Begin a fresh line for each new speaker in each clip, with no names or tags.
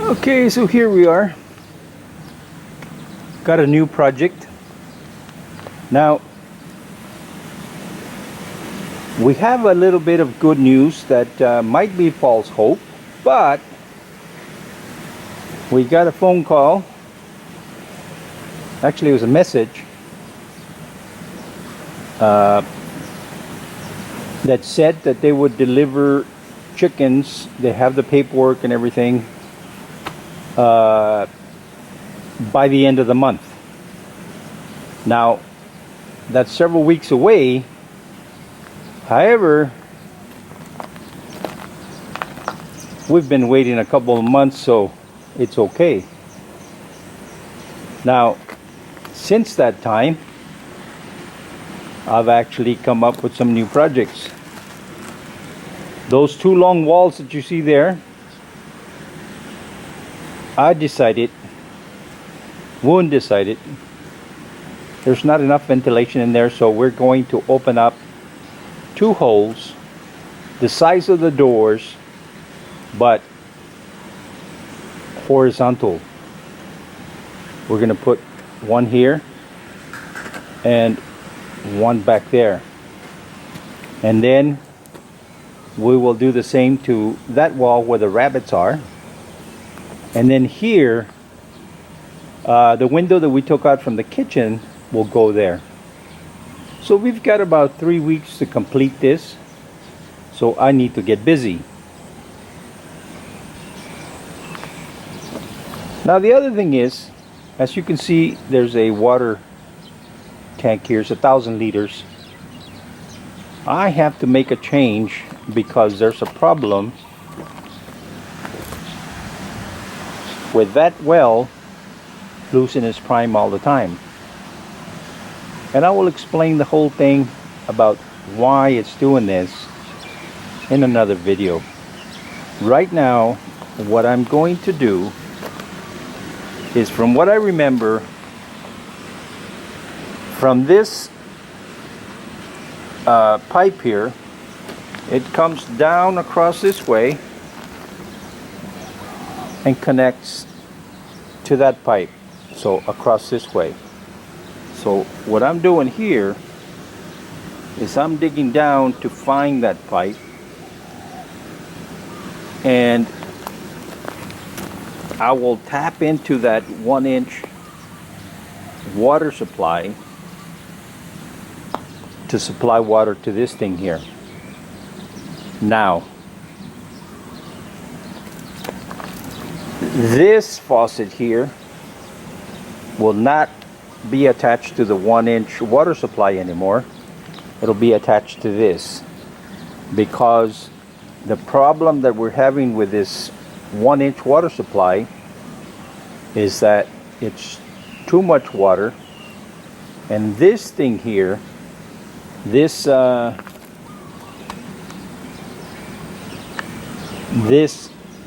Okay, so here we are. Got a new project. Now, we have a little bit of good news that might be false hope, but we got a phone call. Actually, it was a message that said that they would deliver chickens. They have the paperwork and everything by the end of the month. Now, that's several weeks away. However, we've been waiting a couple of months, so it's okay. Now, since that time, I've actually come up with some new projects. Those two long walls that you see there, Woon decided, there's not enough ventilation in there, so we're going to open up two holes, the size of the doors, but horizontal. We're going to put one here and one back there. And then we will do the same to that wall where the rabbits are. And then here, the window that we took out from the kitchen will go there. So we've got about 3 weeks to complete this. So I need to get busy. Now the other thing is, as you can see, there's a water tank here. It's 1,000 liters. I have to make a change because there's a problem with that well losing its prime all the time. And I will explain the whole thing about why it's doing this in another video. Right now, what I'm going to do is, from what I remember, from this pipe here, it comes down across this way and connects to that pipe, so across this way. So what I'm doing here is I'm digging down to find that pipe, and I will tap into that 1-inch water supply to supply water to this thing here. Now, this faucet here will not be attached to the 1-inch water supply anymore. It'll be attached to this, because the problem that we're having with this 1-inch water supply is that it's too much water, and this thing here, this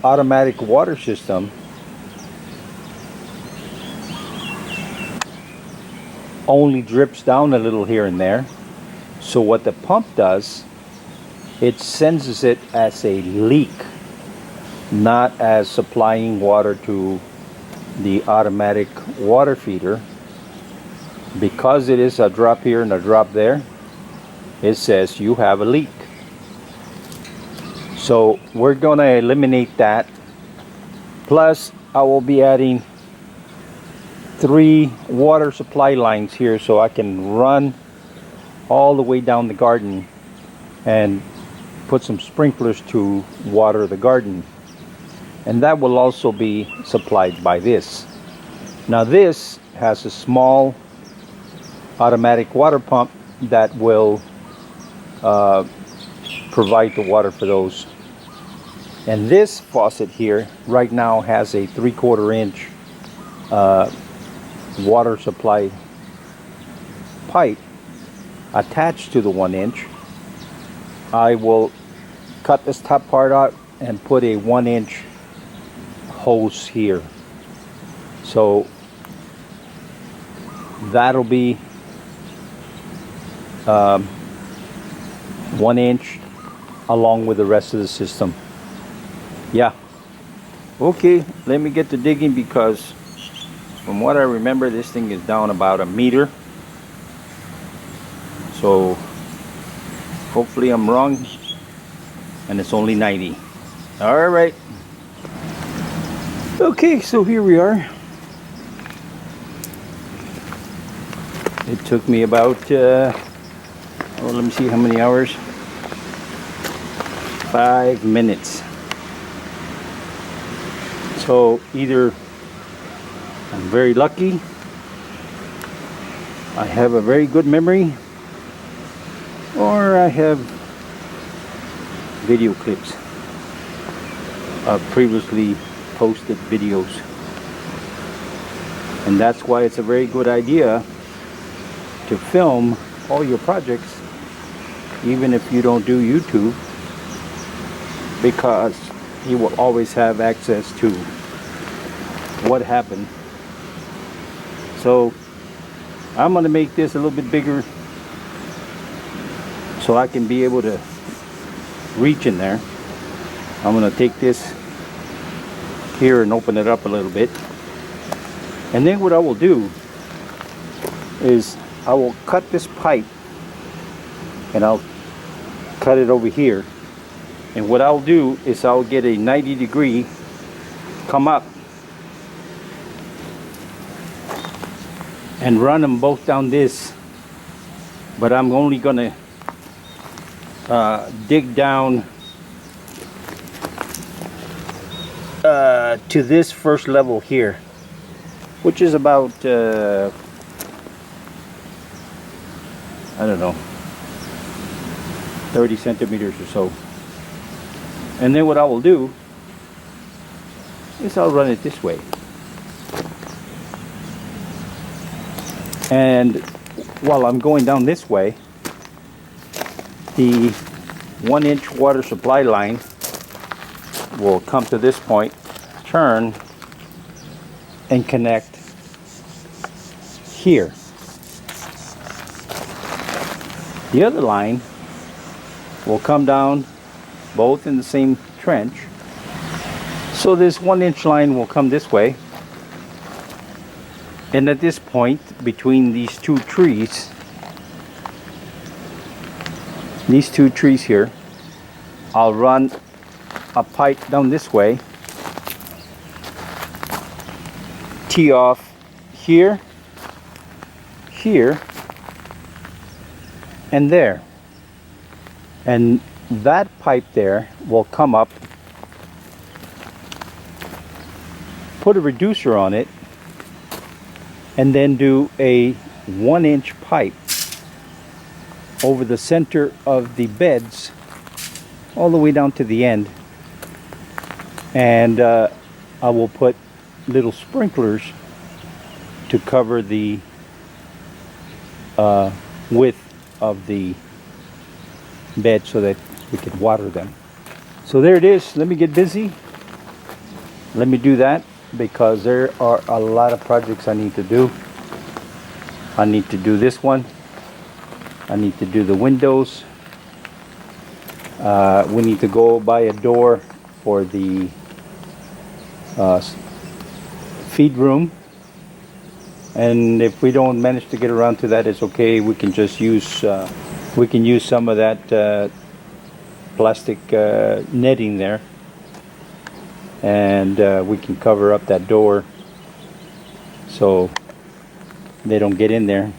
automatic water system only drips down a little here and there. So what the pump does, it senses it as a leak, not as supplying water to the automatic water feeder. Because it is a drop here and a drop there, it says you have a leak. So we're gonna eliminate that. Plus, I will be adding 3 water supply lines here, so I can run all the way down the garden and put some sprinklers to water the garden. And that will also be supplied by this. Now this has a small automatic water pump that will provide the water for those. And this faucet here right now has a 3/4 inch water supply pipe attached to the 1-inch. I will cut this top part out and put a 1-inch hose here. So that'll be 1 inch along with the rest of the system. Yeah, Okay, let me get to digging, because from what I remember, this thing is down about 1 meter. So hopefully I'm wrong and it's only 90. All right. Okay, so here we are. It took me about, let me see how many hours. 5 minutes. So either I'm very lucky, I have a very good memory, or I have video clips of previously posted videos. And that's why it's a very good idea to film all your projects, even if you don't do YouTube, because you will always have access to what happened. So I'm going to make this a little bit bigger so I can be able to reach in there. I'm going to take this here and open it up a little bit. And then what I will do is I will cut this pipe, and I'll cut it over here. And what I'll do is I'll get a 90-degree come up and run them both down this. But I'm only gonna dig down to this first level here, which is about I don't know, 30 centimeters or so. And then what I will do is I'll run it this way. And while I'm going down this way, the 1-inch water supply line will come to this point, turn, and connect here. The other line will come down both in the same trench. So this 1-inch line will come this way. And at this point, between these two trees here, I'll run a pipe down this way, tee off here, here, and there. And that pipe there will come up, put a reducer on it, and then do a 1-inch pipe over the center of the beds all the way down to the end. And I will put little sprinklers to cover the width of the bed so that we can water them. So there it is. Let me get busy. Let me do that, because there are a lot of projects I need to do. I need to do this one. I need to do the windows. We need to go buy a door for the feed room. And if we don't manage to get around to that, it's okay. We can just use some of that plastic netting there, and we can cover up that door so they don't get in there.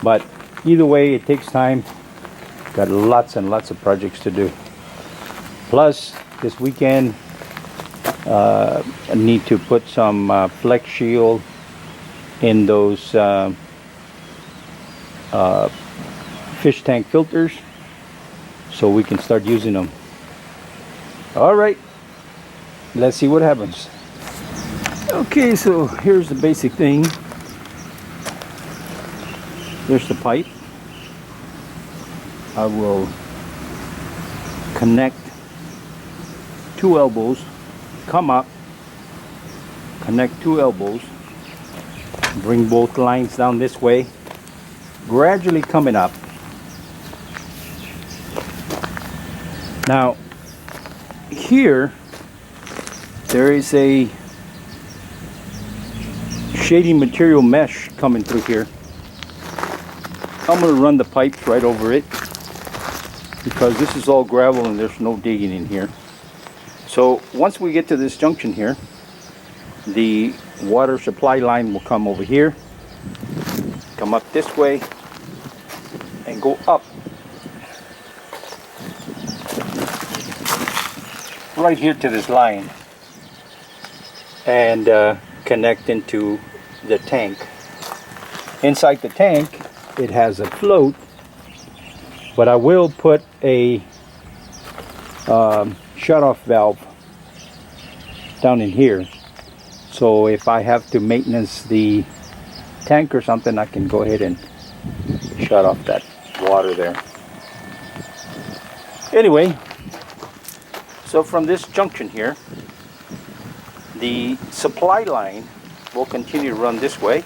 But either way, it takes time. Got lots and lots of projects to do. Plus, this weekend I need to put some flex shield in those fish tank filters so we can start using them. All right, let's see what happens. Okay, so here's the basic thing. There's the pipe. I will connect 2 elbows, come up, connect 2 elbows, bring both lines down this way, gradually coming up. Now here there is a shading material mesh coming through here. I'm going to run the pipes right over it because this is all gravel and there's no digging in here. So once we get to this junction here, the water supply line will come over here, come up this way, and go up right here to this line and connect into the tank. Inside the tank it has a float, but I will put a shut-off valve down in here, so if I have to maintenance the tank or something, I can go ahead and shut off that water there. Anyway, so from this junction here, the supply line will continue to run this way,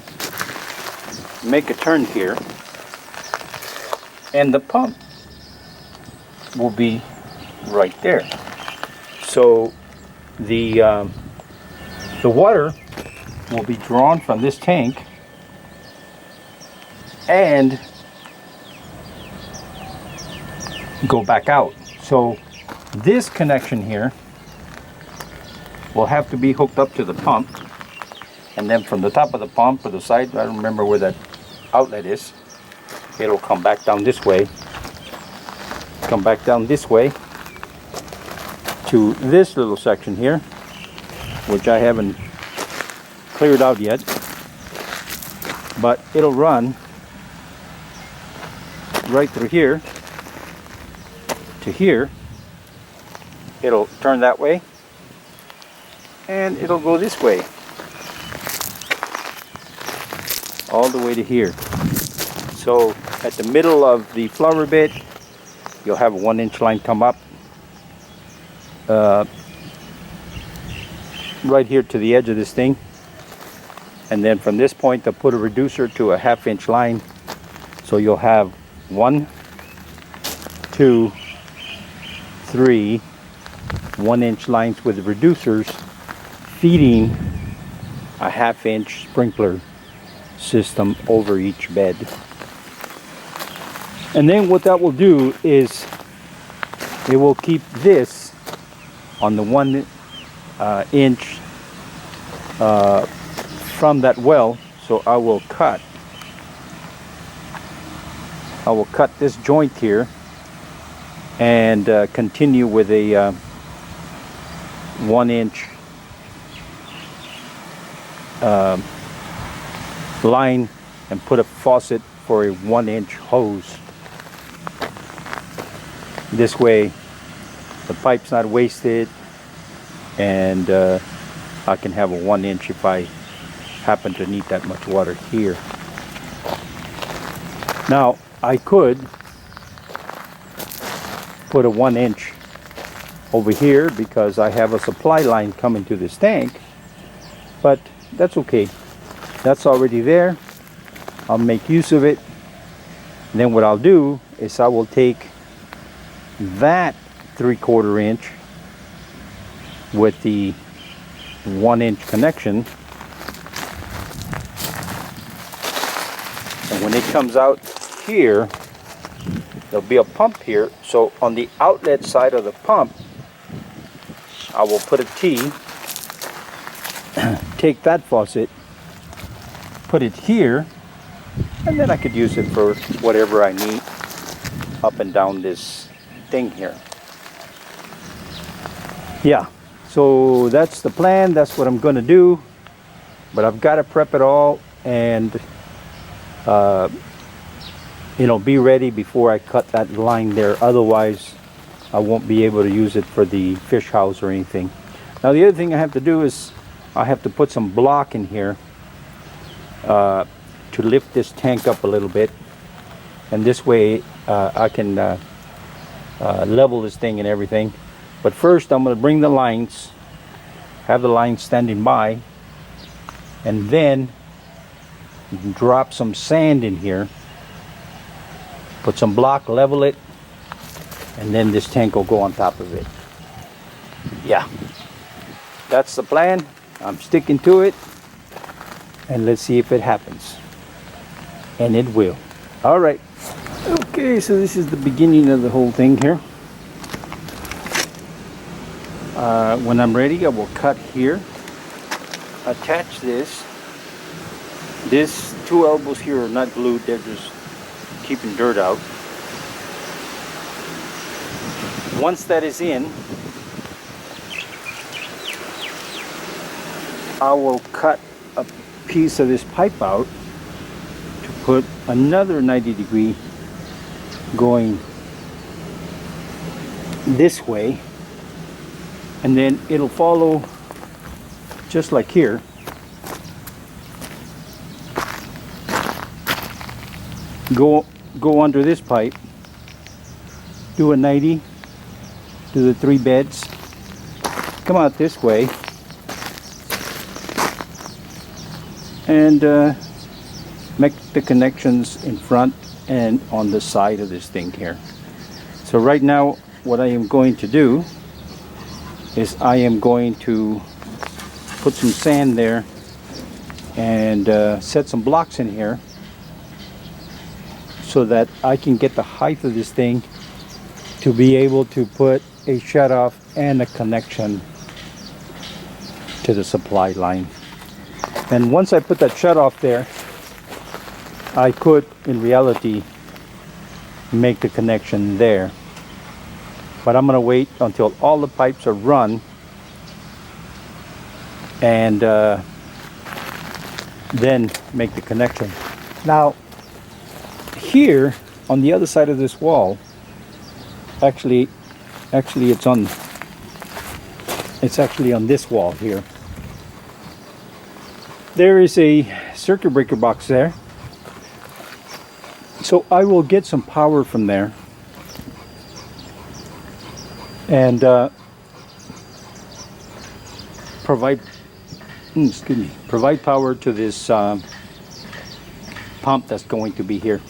make a turn here, and the pump will be right there. So the water will be drawn from this tank and go back out. So this connection here will have to be hooked up to the pump, and then from the top of the pump or the side, I don't remember where that outlet is, it'll come back down this way, come back down this way to this little section here, which I haven't cleared out yet, but it'll run right through here to here. It'll turn that way and it'll go this way all the way to here. So at the middle of the flower bed, you'll have a 1-inch line come up right here to the edge of this thing, and then from this point they'll put a reducer to a 1/2-inch line, so you'll have 1, 2, 3 1-inch lines with reducers feeding a 1/2-inch sprinkler system over each bed. And then what that will do is it will keep this on the 1-inch from that well. So I will cut this joint here and continue with a 1-inch line and put a faucet for a 1-inch hose. This way the pipe's not wasted, and I can have a 1-inch if I happen to need that much water here. Now I could put a 1-inch over here because I have a supply line coming to this tank, but that's okay. That's already there. I'll make use of it. And then what I'll do is I will take that 3/4 inch with the 1-inch connection, and when it comes out here, there'll be a pump here. So on the outlet side of the pump, I will put a T, take that faucet, put it here, and then I could use it for whatever I need up and down this thing here. Yeah, so that's the plan. That's what I'm going to do, but I've got to prep it all and be ready before I cut that line there. Otherwise I won't be able to use it for the fish house or anything. Now the other thing I have to do is I have to put some block in here to lift this tank up a little bit, and this way I can level this thing and everything. But first I'm going to bring the lines, have the lines standing by, and then drop some sand in here, put some block, level it, and then this tank will go on top of it. Yeah. That's the plan. I'm sticking to it. And let's see if it happens. And it will. All right. Okay, so this is the beginning of the whole thing here. When I'm ready, I will cut here. Attach this. These two elbows here are not glued. They're just keeping dirt out. Once that is in, I will cut a piece of this pipe out to put another 90-degree going this way, and then it'll follow just like here. Go under this pipe, do a 90, do the 3 beds, come out this way, and make the connections in front and on the side of this thing here. So right now what I am going to do is I am going to put some sand there and set some blocks in here so that I can get the height of this thing to be able to put a shutoff and a connection to the supply line. And once I put that shutoff there, I could in reality make the connection there. But I'm going to wait until all the pipes are run and then make the connection. Now here on the other side of this wall, actually it's actually on this wall here. There is a circuit breaker box there. So I will get some power from there and provide power to this pump that's going to be here.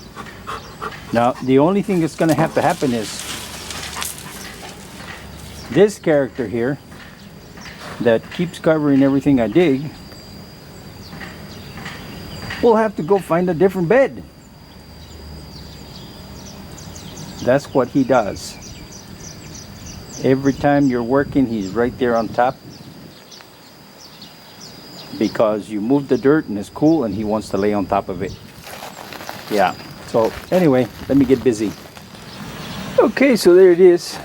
Now the only thing that's going to have to happen is this character here that keeps covering everything I dig will have to go find a different bed. That's what he does. Every time you're working, he's right there on top because you moved the dirt and it's cool and he wants to lay on top of it. Yeah. So anyway, let me get busy. Okay, so there it is.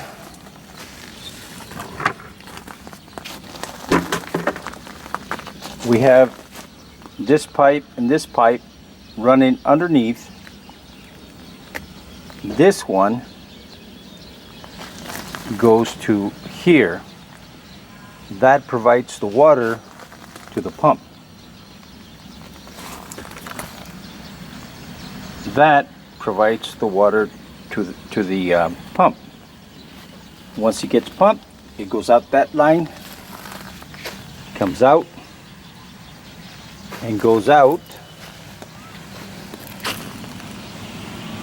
We have this pipe and this pipe running underneath. This one goes to here. That provides the water to the pump. That provides the water to the pump. Once it gets pumped, it goes out that line, comes out, and goes out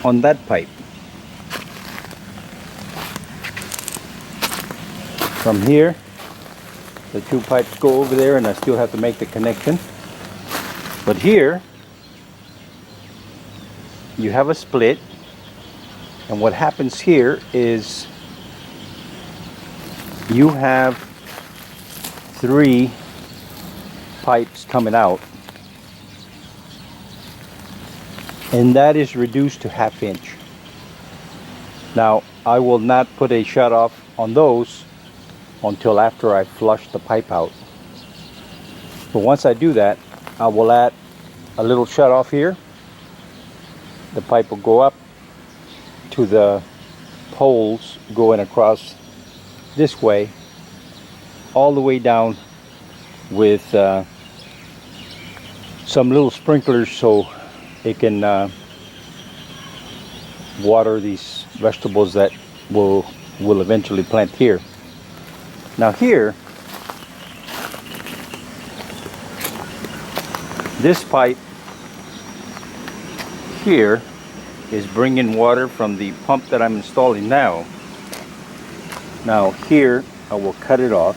on that pipe. From here, the 2 pipes go over there and I still have to make the connection. But here, you have a split, and what happens here is you have 3 pipes coming out, and that is reduced to 1/2 inch. Now I will not put a shutoff on those until after I flush the pipe out. But once I do that, I will add a little shutoff here. The pipe will go up to the poles going across this way, all the way down with some little sprinklers so it can water these vegetables that will eventually plant here. Now here, this pipe here is bringing water from the pump that I'm installing now. Now here I will cut it off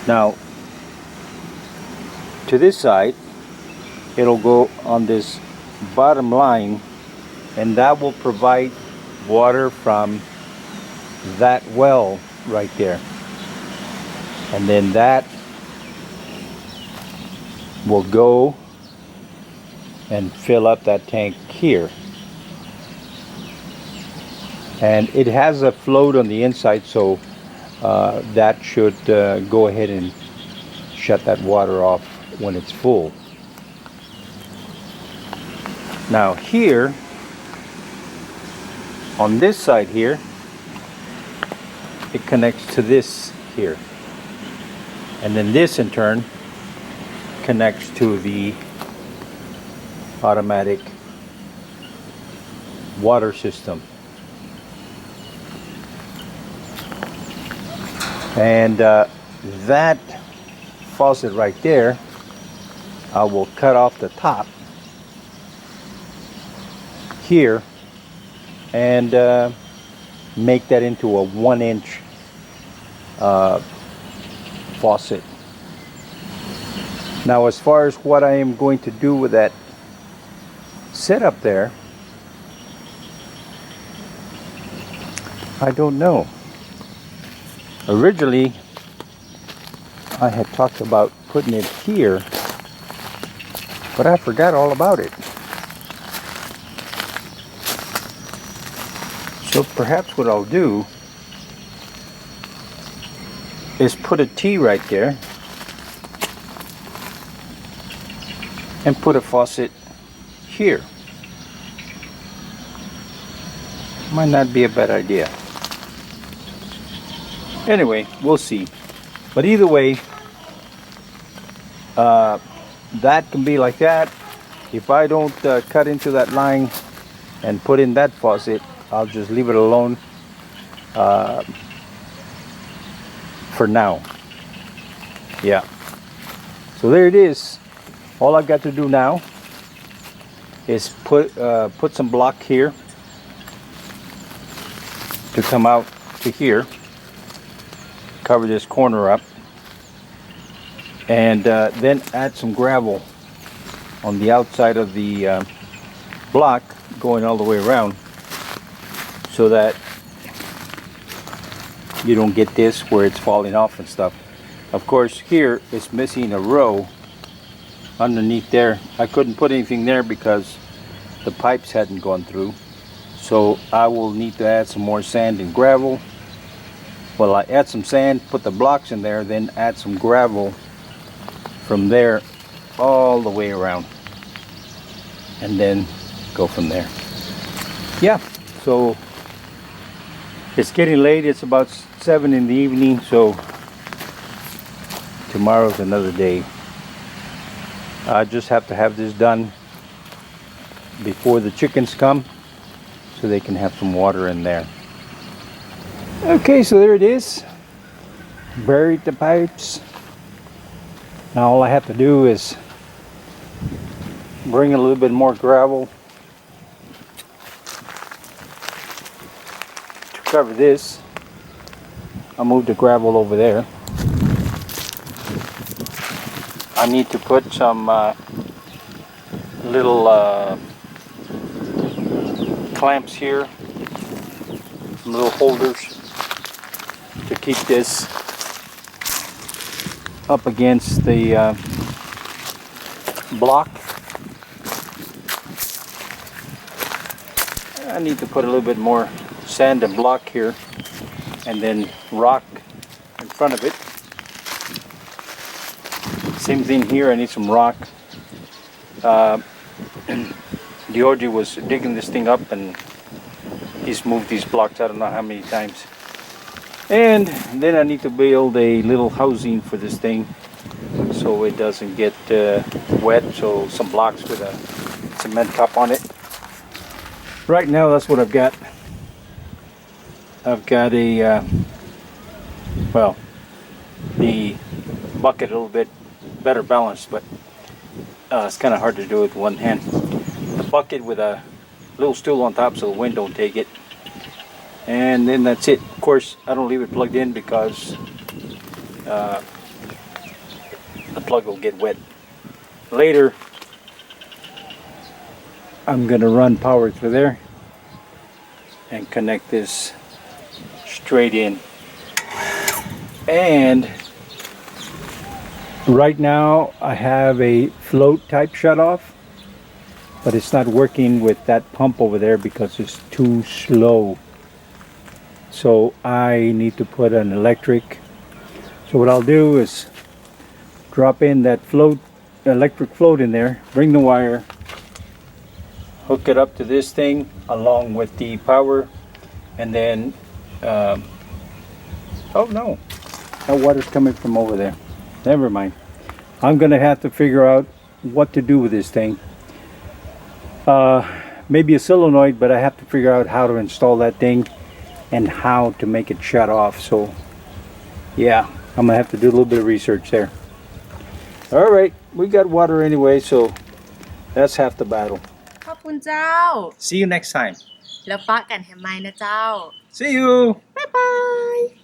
Now, to this side, it'll go on this bottom line, and that will provide water from that well right there. And then that will go and fill up that tank here. And it has a float on the inside, so that should go ahead and shut that water off when it's full. Now here, on this side here, it connects to this here. And then this in turn connects to the automatic water system. And that faucet right there, I will cut off the top here and make that into a 1-inch faucet. Now, as far as what I am going to do with that setup there, I don't know. Originally, I had talked about putting it here, but I forgot all about it. So perhaps what I'll do is put a T right there and put a faucet here. Might not be a bad idea. Anyway, we'll see. But either way, that can be like that. If I don't cut into that line and put in that faucet, I'll just leave it alone for now. Yeah. So there it is. All I've got to do now is put some block here to come out to here. Cover this corner up, and then add some gravel on the outside of the block going all the way around, so that you don't get this where it's falling off and stuff. Of course, here it's missing a row underneath there. I couldn't put anything there because the pipes hadn't gone through, so I will need to add some more sand and gravel. Well, I add some sand, put the blocks in there, then add some gravel from there all the way around, and then go from there. Yeah, so it's getting late. It's about 7 in the evening, so tomorrow's another day. I just have to have this done before the chickens come, so they can have some water in there. Okay, so there it is. Buried the pipes. Now all I have to do is bring a little bit more gravel to cover this. I'll move the gravel over there. I need to put some little clamps here, some little holders to keep this up against the block. I need to put a little bit more sand and block here, and then rock in front of it. Same thing here, I need some rock. Georgie was digging this thing up, and he's moved these blocks I don't know how many times. And then I need to build a little housing for this thing so it doesn't get wet. So some blocks with a cement top on it. Right now that's what I've got. I've got a, well, the bucket a little bit better balanced, but it's kind of hard to do with one hand. The bucket with a little stool on top so the wind don't take it. And then that's it. Of course, I don't leave it plugged in because the plug will get wet. Later, I'm gonna run power through there and connect this straight in. And right now I have a float type shut off, but it's not working with that pump over there because it's too slow. So I need to put an electric. So what I'll do is drop in that electric float in there, bring the wire, hook it up to this thing along with the power, and then oh no, that water's coming from over there. Never mind. I'm gonna have to figure out what to do with this thing. Maybe a solenoid, but I have to figure out how to install that thing and how to make it shut off. So yeah, I'm gonna have to do a little bit of research there. All right, we got water anyway, so that's half the battle.
ขอบคุณเจ้า
See you next time.
แล้วปะกันแฮมไมนะเจ้า
See you.
บ๊ายบาย